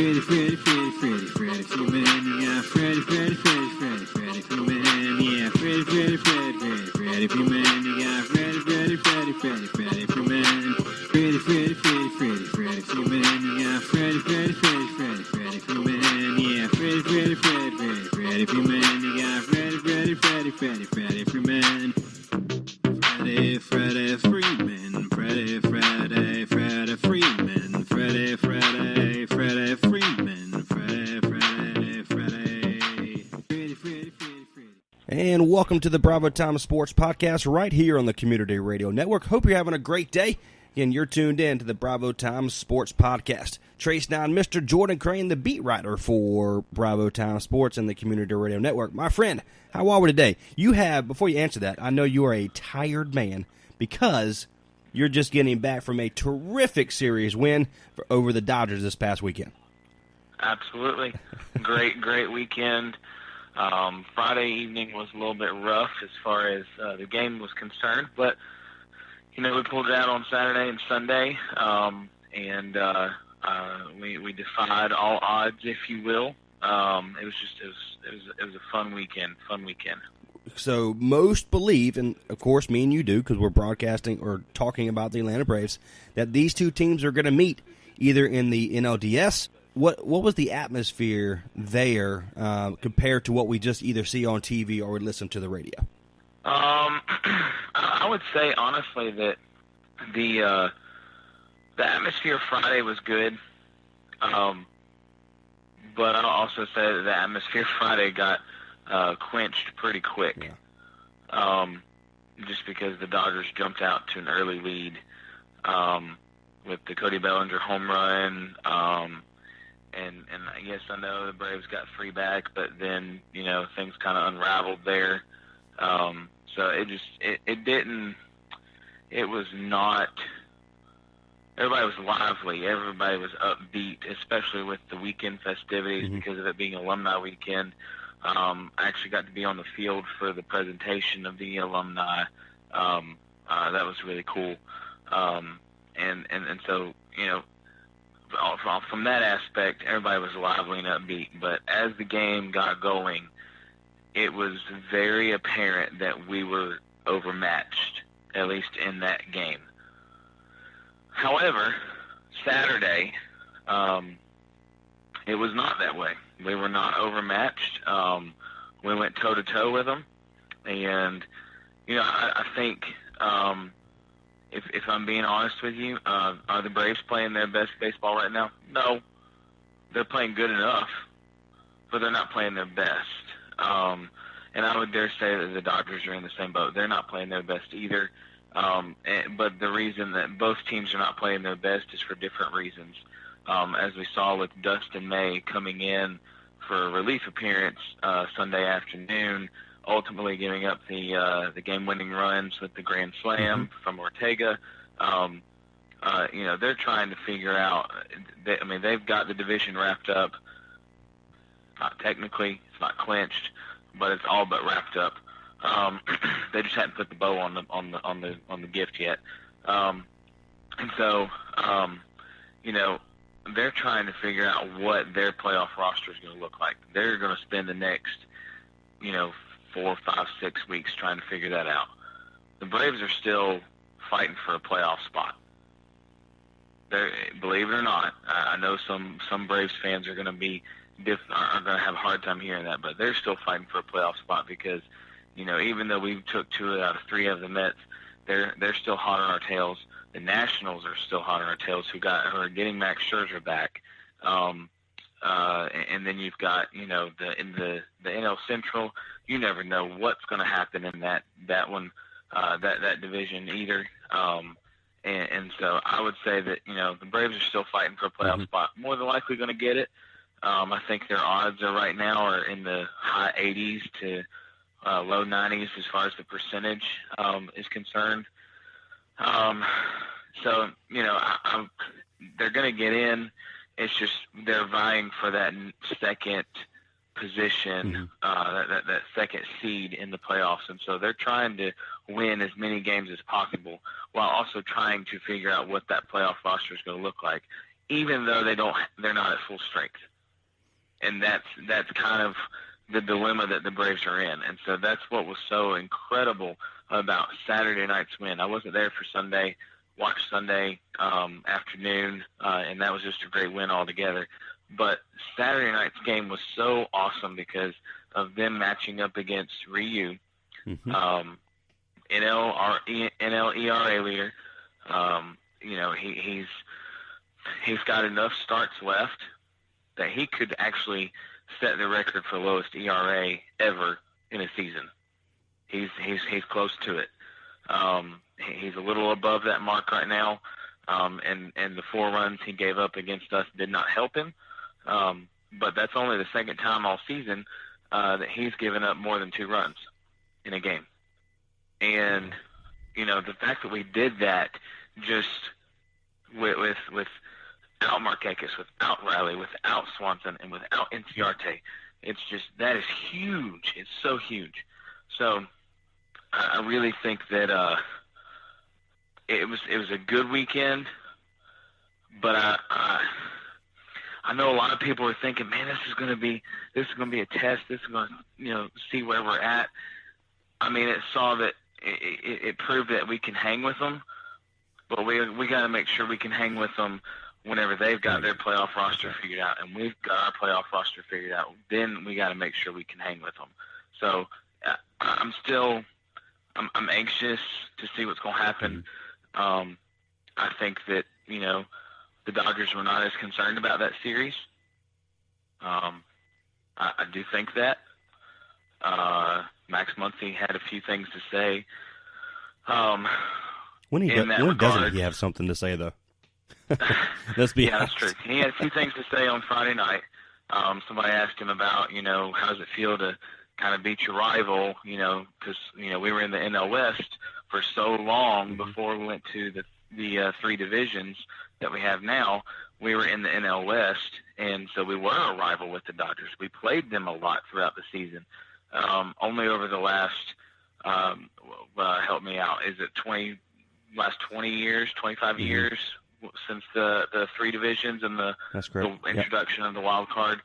Freddy, Freddy, Freddy, Freddy, Freddy, Freeman, yeah, Freddy, Freddy, Freddy, Freddy, Freddy, Freeman, yeah, Freddy, Freddy, Freddy, Freddy, Freddy, Freeman, yeah, Freddy, Freddy, Freddy, Freddy, Freddy, Freeman, Freddy, Freddy, Freddy, Freddy, Freddy, Freeman, yeah, Freddy, Freddy, Freddy, Freddy, Freddy, Freeman, yeah, Freddy, Freddy, Freddy, Freddy, Freddy, Freeman, yeah, Freddy, Freddy, Freddy, Freddy, Freddy, Freeman, Freddy, Freddy, Freeman, Freddy, Freddy, Freddy, Freeman, Freddy, Freddy, Freddy, Freeman, Freddy, Freddy, Freddy, Freddy, Freddy, Freddy. And welcome to the Bravo Time Sports Podcast right here on the Community Radio Network. Hope you're having a great day. Again, you're tuned in to the Bravo Time Sports Podcast. Trey, Snide, Mr. Jordan Crane, the beat writer for Bravo Time Sports and the Community Radio Network. My friend, how are we today? You have, before you answer that, I know you are a tired man because you're just getting back from a terrific series win over the Dodgers this past weekend. Absolutely. Great weekend. Friday evening was a little bit rough as far as the game was concerned, but we pulled it out on Saturday and Sunday, and we defied all odds, if you will. It was a fun weekend. So most believe, and of course me and you do, because we're broadcasting or talking about the Atlanta Braves, that these two teams are going to meet either in the NLDS. What was the atmosphere there compared to what we just either see on TV or we listen to the radio? I would say honestly that the atmosphere Friday was good, but I'll also say that the atmosphere Friday got quenched pretty quick, just because the Dodgers jumped out to an early lead with the Cody Bellinger home run, and yes, I know the Braves got three back, but then things kind of unraveled there. So it was not, everybody was lively, everybody was upbeat, especially with the weekend festivities because of it being alumni weekend. I actually got to be on the field for the presentation of the alumni. That was really cool. And so, from that aspect, everybody was lively and upbeat. But as the game got going, it was very apparent that we were overmatched, at least in that game. However, Saturday, it was not that way. We were not overmatched. We went toe-to-toe with them. And, I think if I'm being honest with you, are the Braves playing their best baseball right now? No. They're playing good enough, but they're not playing their best. And I would dare say that the Dodgers are in the same boat. They're not playing their best either. But the reason that both teams are not playing their best is for different reasons. As we saw with Dustin May coming in for a relief appearance Sunday afternoon, ultimately giving up the game-winning runs with the grand slam from Ortega. They're trying to figure out. They've got the division wrapped up. Not technically, it's not clinched, but it's all but wrapped up. They just hadn't put the bow on the gift yet. And so, they're trying to figure out what their playoff roster is going to look like. They're going to spend the next, 4, 5, 6 weeks trying to figure that out. The Braves are still fighting for a playoff spot. Believe it or not, I know some Braves fans are going to be are going to have a hard time hearing that, but they're still fighting for a playoff spot because, even though we took 2 out of 3 of the Mets, they're still hot on our tails. The Nationals are still hot on our tails, who are getting Max Scherzer back. And then you've got, in the NL Central, you never know what's going to happen in that one, that division either. And so I would say that, the Braves are still fighting for a playoff spot. More than likely going to get it. I think their odds right now are in the high 80s to low 90s as far as the percentage is concerned. So, they're going to get in. It's just they're vying for that second position, that second seed in the playoffs. And so they're trying to win as many games as possible while also trying to figure out what that playoff roster is going to look like. even though they're not at full strength. And that's kind of the dilemma that the Braves are in. And so that's what was so incredible about Saturday night's win. I wasn't there for Sunday, watched Sunday afternoon, and that was just a great win altogether. But Saturday night's game was so awesome because of them matching up against Ryu, NL ERA leader. He's got enough starts left that he could actually set the record for lowest ERA ever in a season. He's close to it. He's a little above that mark right now, and the 4 runs he gave up against us did not help him. But that's only the second time all season that he's given up more than 2 runs in a game. And the fact that we did that just without Markakis, without Riley, without Swanson, and without Inciarte, that is huge. It's so huge. So I really think that it was a good weekend, but I know a lot of people are thinking, man, this is going to be a test. This is going to see where we're at. I mean, it proved that we can hang with them, but we got to make sure we can hang with them whenever they've got their playoff roster figured out and we've got our playoff roster figured out. Then we got to make sure we can hang with them. So I'm anxious to see what's going to happen. I think that the Dodgers were not as concerned about that series. I do think that Max Muncy had a few things to say. When doesn't he have something to say, though? Let's be honest. That's true. He had a few things to say on Friday night. Somebody asked him about, how does it feel to kind of beat your rival, because, we were in the NL West for so long before we went to the 3 divisions that we have now. We were in the NL West, and so we were a rival with the Dodgers. We played them a lot throughout the season. Only over the last, help me out, is it last 20 years, 25 years since the 3 divisions and the introduction of the wild card,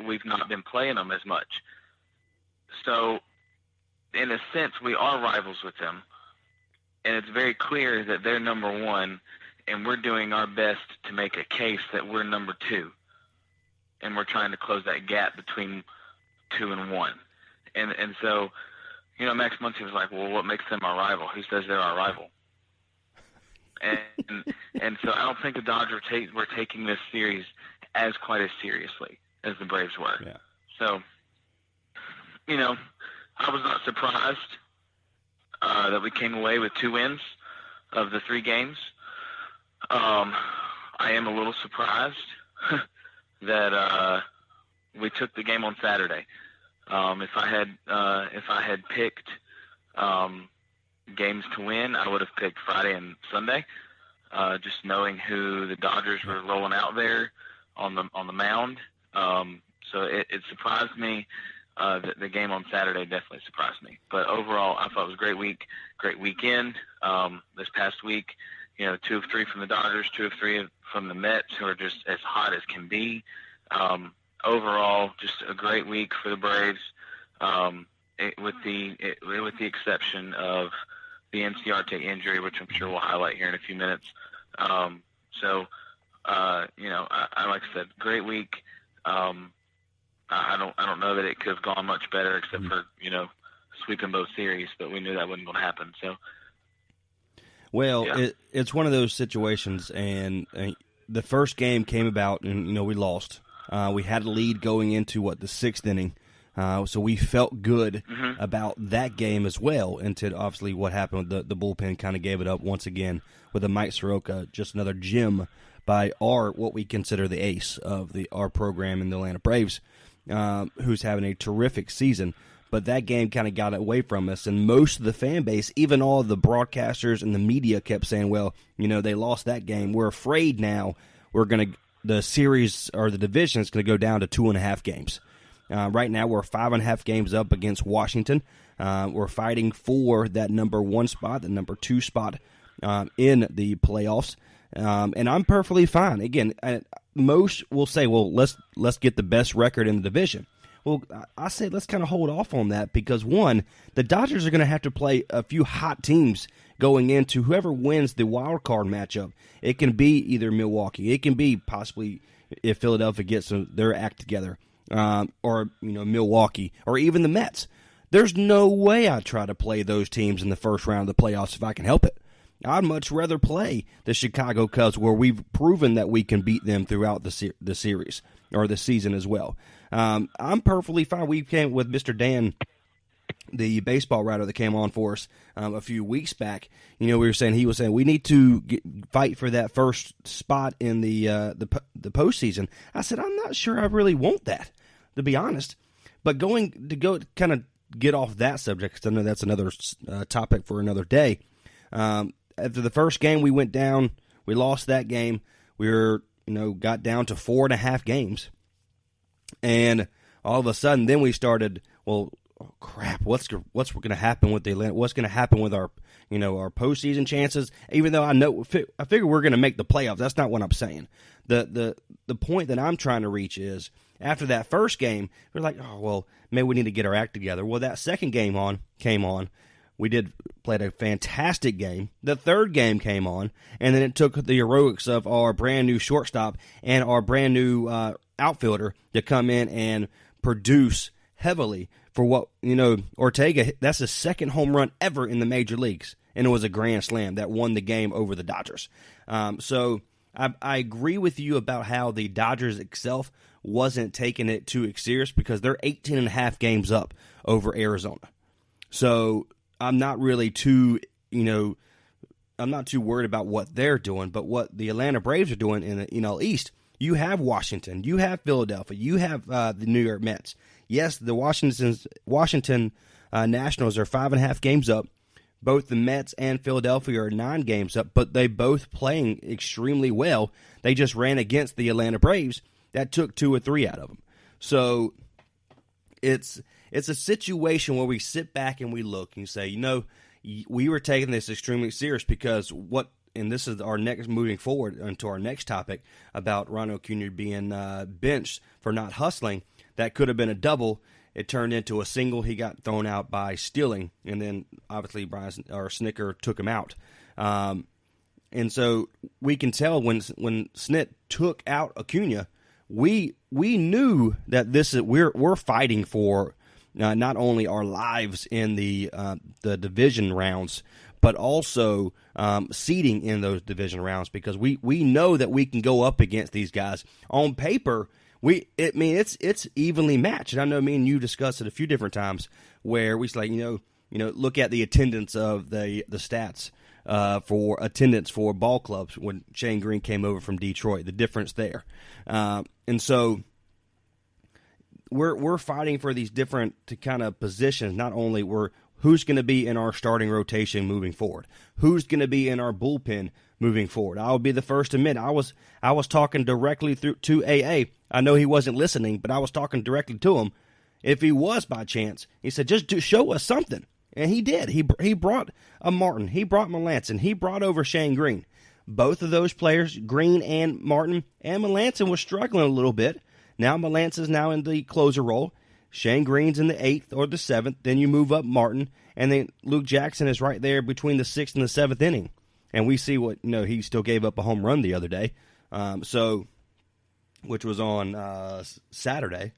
we've not been playing them as much. So, in a sense, we are rivals with them, and it's very clear that they're number 1, and we're doing our best to make a case that we're number 2, and we're trying to close that gap between 2 and 1. And so, Max Muncy was like, well, what makes them our rival? Who says they're our rival? And so I don't think the Dodgers were taking this series as quite as seriously as the Braves were. Yeah. So, I was not surprised that we came away with 2 wins of the 3 games. I am a little surprised that we took the game on Saturday. If I had picked games to win, I would have picked Friday and Sunday. Just knowing who the Dodgers were rolling out there on the mound, so it surprised me. The game on Saturday definitely surprised me. But overall, I thought it was a great weekend. This past week, 2 of 3 from the Dodgers, 2 of 3 from the Mets, who are just as hot as can be. Overall, just a great week for the Braves, with the exception of the Inciarte injury, which I'm sure we'll highlight here in a few minutes. So, I like I said, great week. I don't know that it could have gone much better, except for sweeping both series, but we knew that wasn't going to happen. So, well, yeah. It's one of those situations, and the first game came about, and we lost. We had a lead going into the 6th inning, so we felt good about that game as well. Until obviously what happened with the bullpen kind of gave it up once again with a Mike Soroka, just another gem by what we consider the ace of our program in the Atlanta Braves, who's having a terrific season. But that game kind of got away from us, and most of the fan base, even all the broadcasters and the media, kept saying, well, they lost that game. We're afraid now the series or the division is going to go down to 2.5 games. Right now, we're 5.5 games up against Washington. We're fighting for that number 1 spot, the number 2 spot in the playoffs. And I'm perfectly fine. Again, most will say, well, let's get the best record in the division. Well, I say let's kind of hold off on that because, one, the Dodgers are going to have to play a few hot teams going into whoever wins the wild card matchup. It can be either Milwaukee. It can be possibly if Philadelphia gets their act together, or Milwaukee, or even the Mets. There's no way I'd try to play those teams in the first round of the playoffs if I can help it. I'd much rather play the Chicago Cubs where we've proven that we can beat them throughout the series or the season as well. I'm perfectly fine. We came with Mr. Dan, the baseball writer that came on for us a few weeks back. He was saying we need to fight for that first spot in the postseason. I said I'm not sure I really want that, to be honest. But go kind of get off that subject because I know that's another topic for another day. After the first game, we went down. We lost that game. We got down to 4.5 games, and all of a sudden, then we started. Well, oh, crap! What's going to happen with the Atlanta? What's going to happen with our our postseason chances? Even though I figure we're going to make the playoffs. That's not what I'm saying. The point that I'm trying to reach is after that first game, we're like, oh well, maybe we need to get our act together. Well, that second game came on. We played a fantastic game. The third game came on, and then it took the heroics of our brand-new shortstop and our brand-new outfielder to come in and produce heavily for what, Ortega, that's his second home run ever in the major leagues, and it was a grand slam that won the game over the Dodgers. So I agree with you about how the Dodgers itself wasn't taking it too serious because they're 18.5 games up over Arizona. So I'm not really too, I'm not too worried about what they're doing, but what the Atlanta Braves are doing in the NL East. You have Washington, you have Philadelphia, you have the New York Mets. Yes, the Washington Nationals are 5.5 games up. Both the Mets and Philadelphia are 9 games up, but they both playing extremely well. They just ran against the Atlanta Braves. That took 2 or 3 out of them. So it's a situation where we sit back and we look and say, we were taking this extremely serious because and this is our next moving forward into our next topic about Ronald Acuna being benched for not hustling. That could have been a double. It turned into a single. He got thrown out by stealing, and then obviously Snicker took him out. And so we can tell when Snit took out Acuna, we knew that we're fighting for not only our lives in the division rounds, but also seeding in those division rounds because we know that we can go up against these guys. On paper, it's evenly matched. And I know me and you discussed it a few different times where we like look at the attendance of the stats for attendance for ball clubs when Shane Green came over from Detroit. The difference there, and so. We're fighting for these different kind of positions. Not only who's going to be in our starting rotation moving forward, who's going to be in our bullpen moving forward. I'll be the first to admit I was talking directly to AA. I know he wasn't listening, but I was talking directly to him. If he was by chance, he said just to show us something, and he did. He brought a Martin, he brought Melanson, he brought over Shane Green. Both of those players, Green and Martin, and Melanson was struggling a little bit. Now Melanson's now in the closer role. Shane Green's in the 8th or the 7th. Then you move up Martin, and then Luke Jackson is right there between the 6th and the 7th inning. And we see what he still gave up a home run the other day, which was on Saturday.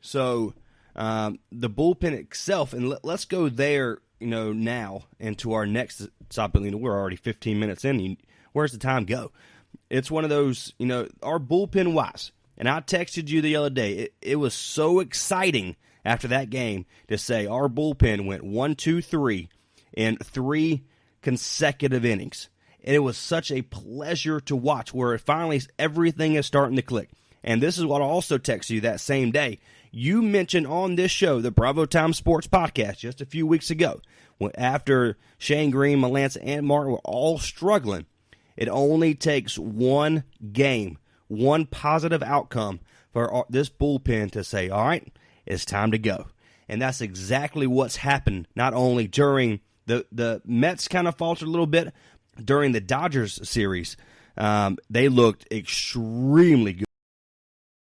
So the bullpen itself, and let's go there, now into our next topic. We're already 15 minutes in. Where's the time go? It's one of those, our bullpen wise. And I texted you the other day. It was so exciting after that game to say our bullpen went 1, 2, 3 in 3 consecutive innings. And it was such a pleasure to watch where finally everything is starting to click. And this is what I also texted you that same day. You mentioned on this show, the Bravo Time Sports Podcast, just a few weeks ago, after Shane Green, Melanson, and Martin were all struggling, it only takes one game, one positive outcome for this bullpen to say, all right, it's time to go. And that's exactly what's happened, not only during the Mets kind of faltered a little bit during the Dodgers series. They looked extremely good.